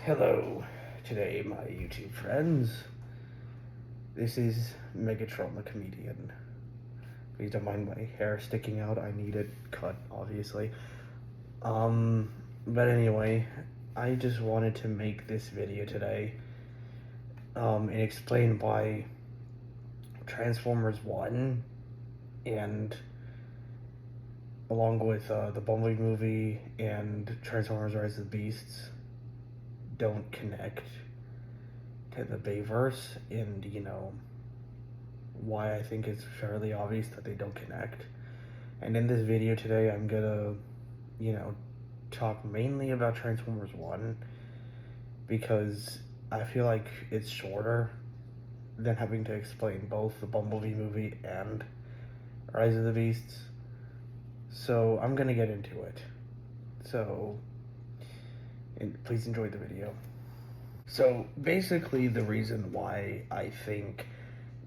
Hello, today my YouTube friends. This is Megatron the comedian. Please don't mind my hair sticking out. I need it cut, obviously. But anyway, I just wanted to make this video today, and explain why Transformers 1 and along with the Bumblebee movie and Transformers Rise of the Beasts don't connect to the Bayverse, and why I think it's fairly obvious that they don't connect. And in this video today, I'm gonna talk mainly about Transformers 1 because I feel like it's shorter than having to explain both the Bumblebee movie and Rise of the Beasts. So I'm gonna get into it. So please enjoy the video. So basically the reason why I think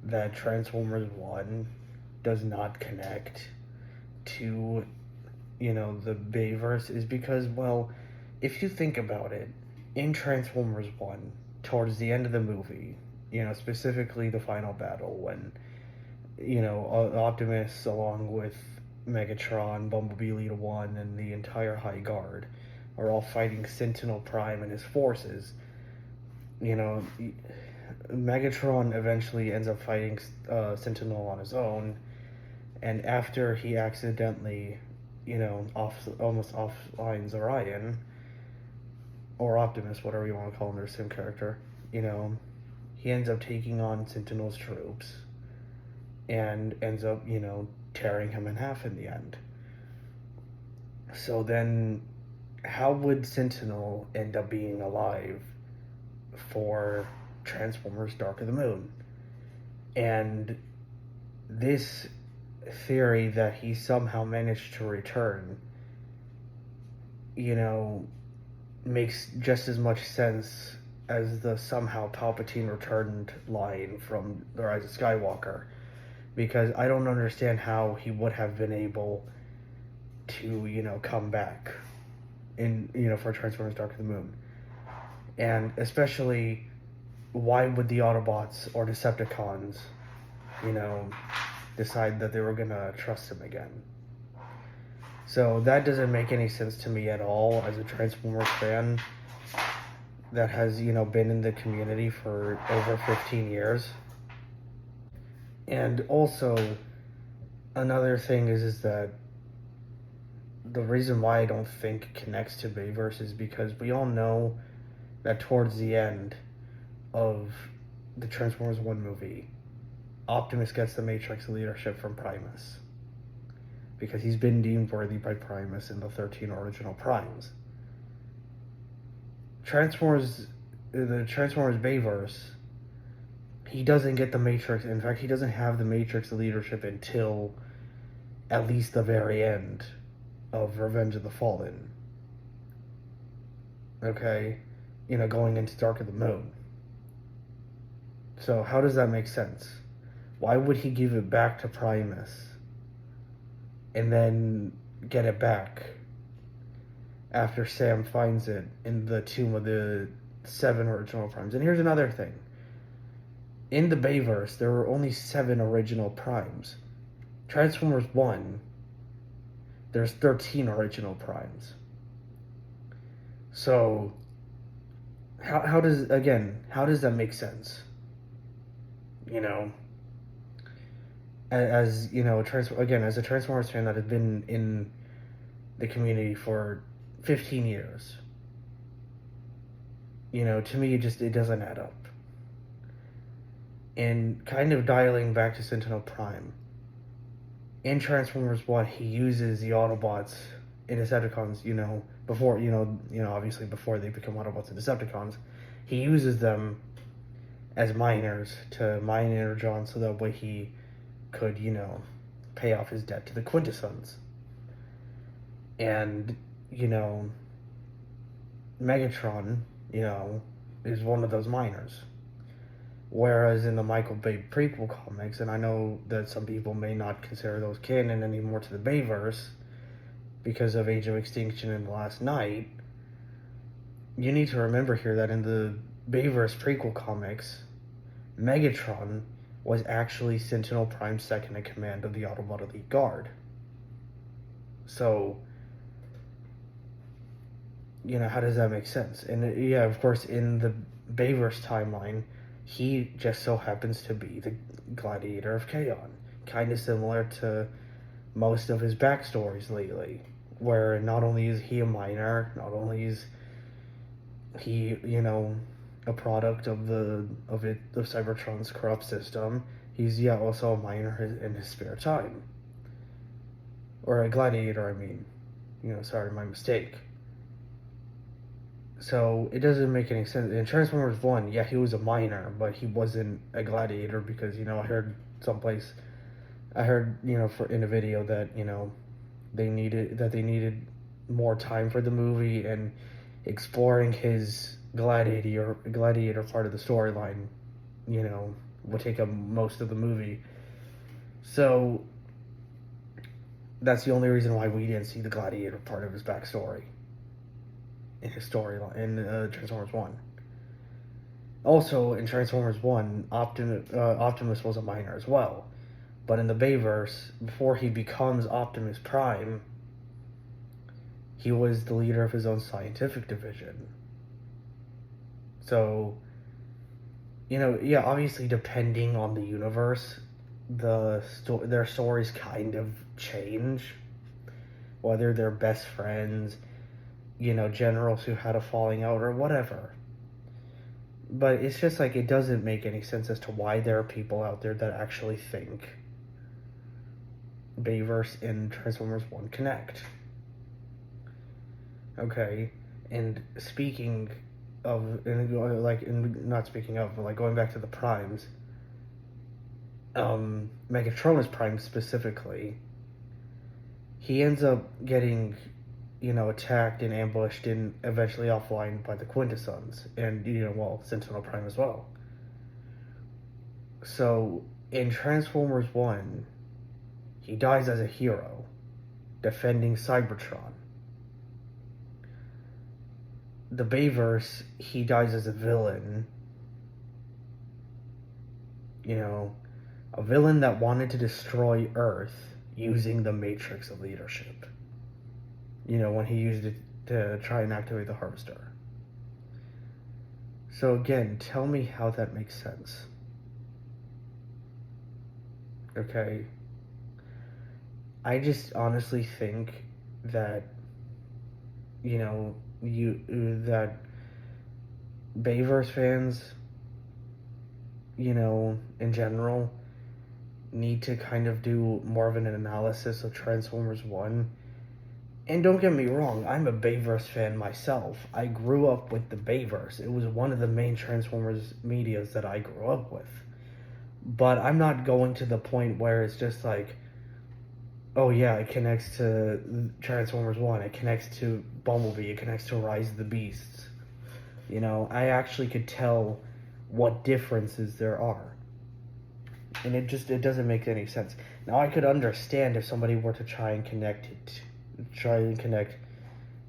that Transformers 1 does not connect to, the Bayverse is because, well, if you think about it, in Transformers 1, towards the end of the movie, specifically the final battle when, Optimus along with Megatron, Bumblebee Leader 1, and the entire High Guard are all fighting Sentinel Prime and his forces. Megatron eventually ends up fighting Sentinel on his own, and after he accidentally, almost offlines Orion, or Optimus, whatever you want to call him, they're the same character, he ends up taking on Sentinel's troops, and ends up, tearing him in half in the end. So then, how would Sentinel end up being alive for Transformers Dark of the Moon? And this theory that he somehow managed to return, makes just as much sense as the somehow Palpatine returned line from The Rise of Skywalker, because I don't understand how he would have been able to, come back in, for Transformers Dark of the Moon. And especially, why would the Autobots or Decepticons, decide that they were gonna trust him again? So that doesn't make any sense to me at all as a Transformers fan that has, been in the community for over 15 years. And also, another thing is that the reason why I don't think it connects to Bayverse is because we all know that towards the end of the Transformers 1 movie, Optimus gets the Matrix leadership from Primus, because he's been deemed worthy by Primus in the 13 original Primes. The Transformers Bayverse, he doesn't get the Matrix. In fact, he doesn't have the Matrix leadership until at least the very end of Revenge of the Fallen. Okay? Going into Dark of the Moon. So how does that make sense? Why would he give it back to Primus and then get it back after Sam finds it in the tomb of the 7 original Primes? And here's another thing. In the Bayverse, there were only 7 original Primes. Transformers 1, there's 13 original Primes. So how does that make sense? As a Transformers fan that has been in the community for 15 years, to me it doesn't add up. And kind of dialing back to Sentinel Prime, in Transformers 1, he uses the Autobots and Decepticons, before, obviously before they become Autobots and Decepticons, he uses them as miners to mine Energon so that way he could, pay off his debt to the Quintessons. And, Megatron, is one of those miners. Whereas in the Michael Bay prequel comics, and I know that some people may not consider those canon anymore to the Bayverse because of Age of Extinction and The Last Knight, you need to remember here that in the Bayverse prequel comics, Megatron was actually Sentinel Prime's second in command of the Autobot Elite Guard. So, how does that make sense? And yeah, of course, in the Bayverse timeline, he just so happens to be the Gladiator of Chaos. Kind of similar to most of his backstories lately, where not only is he a minor, not only is he, a product of Cybertron's corrupt system, he's also a minor in his spare time. Or a gladiator, I mean. Sorry, my mistake. So it doesn't make any sense. In Transformers 1, yeah, he was a minor, but he wasn't a gladiator because, I heard in a video that, they needed more time for the movie, and exploring his gladiator part of the storyline, would take up most of the movie. So that's the only reason why we didn't see the gladiator part of his backstory in his storyline in Transformers 1. Also, in Transformers 1, Optimus was a minor as well. But in the Bayverse, before he becomes Optimus Prime, he was the leader of his own scientific division. So, obviously depending on the universe, their stories kind of change. Whether they're best friends, generals who had a falling out or whatever. But it's just like, it doesn't make any sense as to why there are people out there that actually think Bayverse and Transformers 1 connect. Okay, and speaking of, not speaking of, but going back to the Primes, Megatronus Prime specifically, he ends up getting, attacked and ambushed and eventually offline by the Quintessons, and, Sentinel Prime as well. So, in Transformers 1, he dies as a hero, defending Cybertron. The Bayverse, he dies as a villain. A villain that wanted to destroy Earth using the Matrix of Leadership. When he used it to try and activate the Harvester. So again, tell me how that makes sense. Okay? I just honestly think that, that Bayverse fans, in general, need to kind of do more of an analysis of Transformers 1. And don't get me wrong, I'm a Bayverse fan myself. I grew up with the Bayverse. It was one of the main Transformers medias that I grew up with. But I'm not going to the point where it's just like, oh yeah, it connects to Transformers 1, it connects to Bumblebee, it connects to Rise of the Beasts. I actually could tell what differences there are. And it doesn't make any sense. Now, I could understand if somebody were to try and connect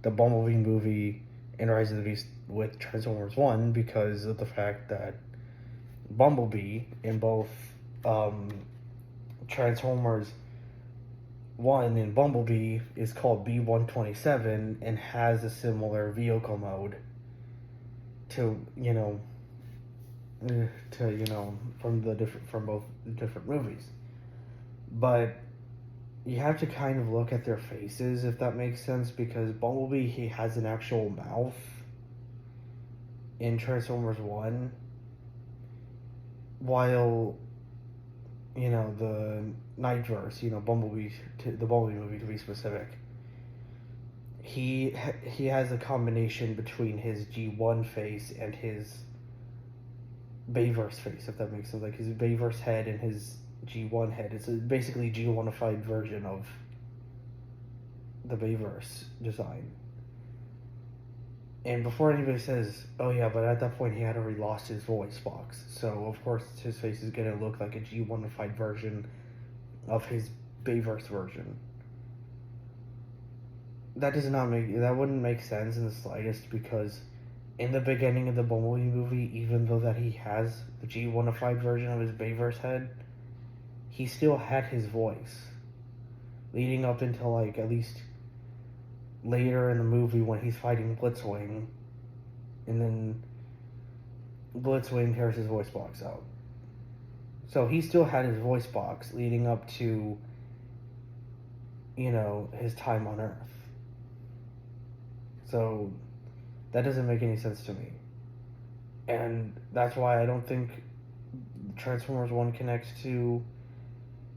the Bumblebee movie and Rise of the Beast with Transformers 1 because of the fact that Bumblebee in both Transformers 1 and Bumblebee is called B-127 and has a similar vehicle mode to from both different movies. But you have to kind of look at their faces, if that makes sense, because Bumblebee, he has an actual mouth in Transformers 1, while the Nightverse, the Bumblebee movie to be specific, he has a combination between his G1 face and his Bayverse face, if that makes sense. Like his Bayverse head and his G1 head. It's basically G1ified version of the Bayverse design. And before anybody says, oh yeah, but at that point he had already lost his voice box, so of course his face is going to look like a G1ified version of his Bayverse version. That wouldn't make sense in the slightest, because in the beginning of the Bumblebee movie, even though that he has the G105 version of his Bayverse head, he still had his voice. Leading up until, like, at least later in the movie when he's fighting Blitzwing, and then Blitzwing tears his voice box out. So he still had his voice box leading up to, you know, his time on Earth. So that doesn't make any sense to me. And that's why I don't think Transformers 1 connects to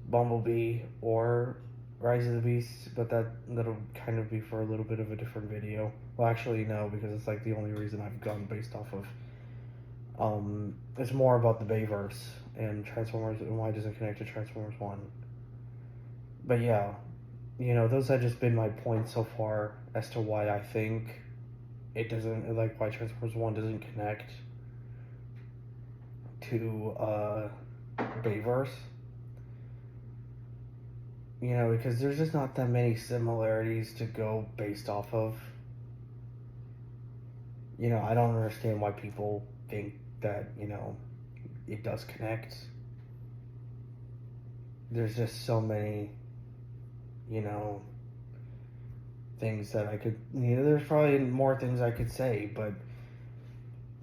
Bumblebee or Rise of the Beasts, but that'll kind of be for a little bit of a different video. Well, actually, no, because it's like the only reason I've gone based off of. It's more about the Bayverse and Transformers and why it doesn't connect to Transformers 1. But yeah, you know, those have just been my points so far as to why I think it doesn't, like, why Transformers 1 doesn't connect to Bayverse. You know, because there's just not that many similarities to go based off of. You know, I don't understand why people think that, you know, it does connect. There's just so many, you know, things that I could, you know, there's probably more things I could say, but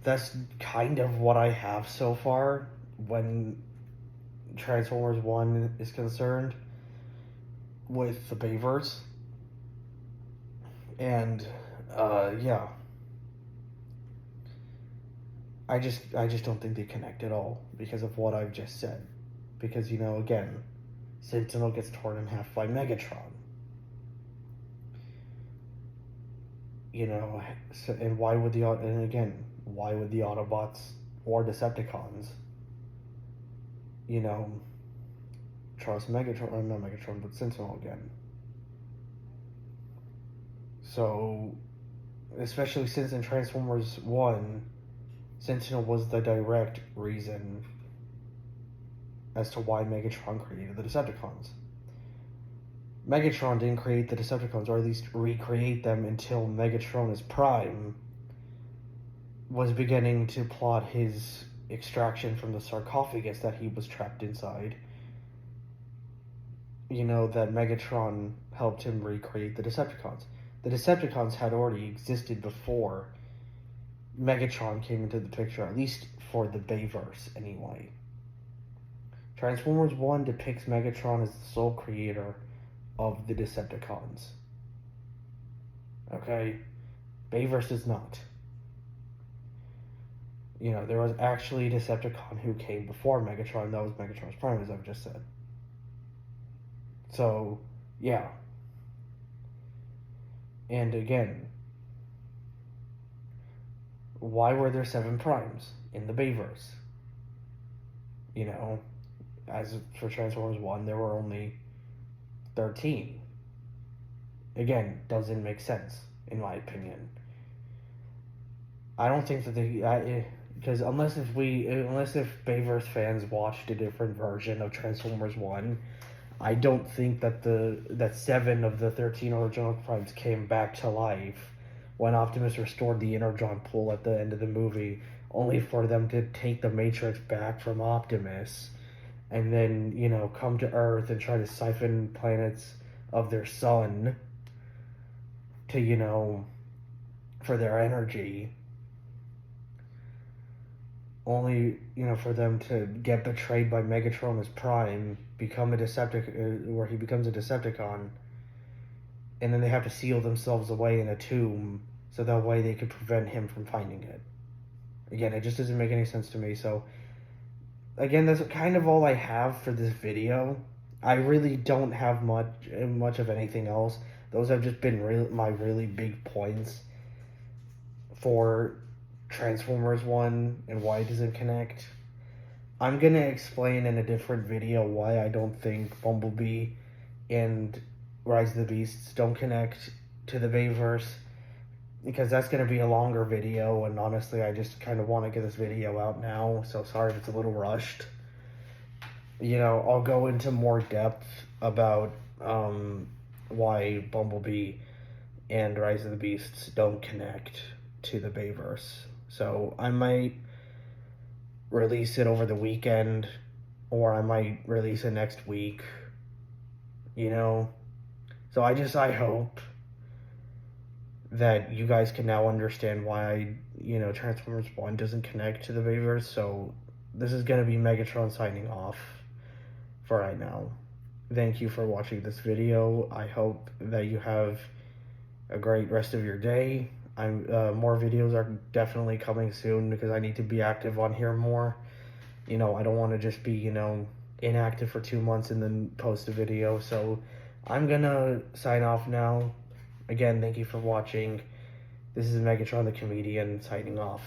that's kind of what I have so far when Transformers 1 is concerned with the Bayverse. And yeah, I just don't think they connect at all because of what I've just said. Because, you know, again, Sentinel gets torn in half by Megatron. You know, so, and why would and again, why would the Autobots or Decepticons, you know, trust Megatron, or not Megatron, but Sentinel again? So, especially since in Transformers 1, Sentinel was the direct reason as to why Megatron created the Decepticons. Megatron didn't create the Decepticons, or at least recreate them, until Megatronus Prime was beginning to plot his extraction from the sarcophagus that he was trapped inside. You know, that Megatron helped him recreate the Decepticons. The Decepticons had already existed before Megatron came into the picture, at least for the Bayverse anyway. Transformers 1 depicts Megatron as the sole creator of the Decepticons. Okay? Bayverse does not. You know, there was actually a Decepticon who came before Megatron. That was Megatron's Prime, as I've just said. So, yeah. And again, why were there 7 primes in the Bayverse? You know, as for Transformers 1, there were only 13. Again, doesn't make sense, in my opinion. I don't think that because unless if Bayverse fans watched a different version of Transformers 1, I don't think that 7 of the 13 original primes came back to life when Optimus restored the Energon pool at the end of the movie, only for them to take the Matrix back from Optimus and then, you know, come to Earth and try to siphon planets of their sun to, you know, for their energy. Only, you know, for them to get betrayed by Megatronus Prime, become a where he becomes a Decepticon, and then they have to seal themselves away in a tomb so that way they could prevent him from finding it. Again, it just doesn't make any sense to me. So, again, that's kind of all I have for this video. I really don't have much of anything else. Those have just been my really big points for Transformers 1 and why it doesn't connect. I'm gonna explain in a different video why I don't think Bumblebee and Rise of the Beasts don't connect to the Bayverse, because that's gonna be a longer video, and honestly I just kind of want to get this video out now, so sorry if it's a little rushed. You know, I'll go into more depth about why Bumblebee and Rise of the Beasts don't connect to the Bayverse. So I might release it over the weekend, or I might release it next week, you know? So I hope that you guys can now understand why, Transformers 1 doesn't connect to the Bayverse. So this is going to be Megatron signing off for right now. Thank you for watching this video. I hope that you have a great rest of your day. More videos are definitely coming soon because I need to be active on here more. I don't want to just be, inactive for 2 months and then post a video. So I'm gonna sign off now. Again, thank you for watching. This is Megatron the Comedian signing off.